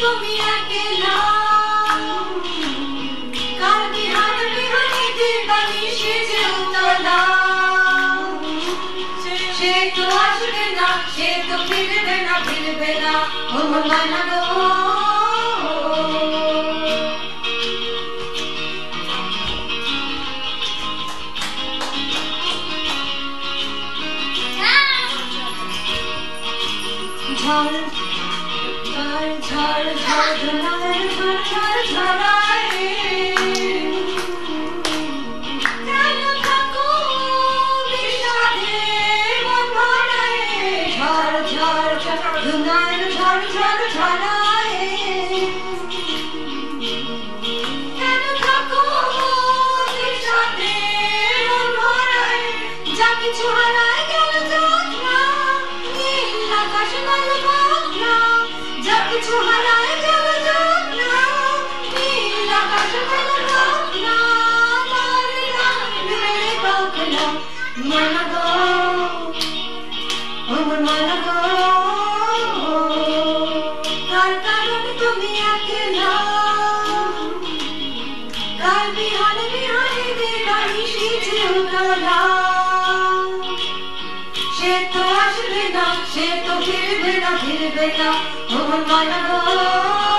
তুমি একলা কার বিহার বিহারে দিবানি সেজে উতলা সে তো আসবে না সে তো ফিরবে না ও মনা গো ঝড় ঝড় ঝড় ঝড় ঝড় ঝড় ঝড় ঝড়ায় কেন থাকো বিষাদে মন ভরায় ঝড় ঝড় ঝড় ঝড় ঝড় ঝড়ায় কেন থাকো বিষাদে মন ভরায় যা কিছু হারায় গেল যত্না নীল আকাশ গেল ভাবনা যা কিছু হারায় গেল যত্না নীল আকাশ গেল ভাবনা মেরে পাখনা মনা গো আমার মনা গো কার কারণে তুমি একলা কার বিহারে বিহারে দিবানি সেজে উতলা সে তো আসবে না সে তো ফিরবে না ও মনা গো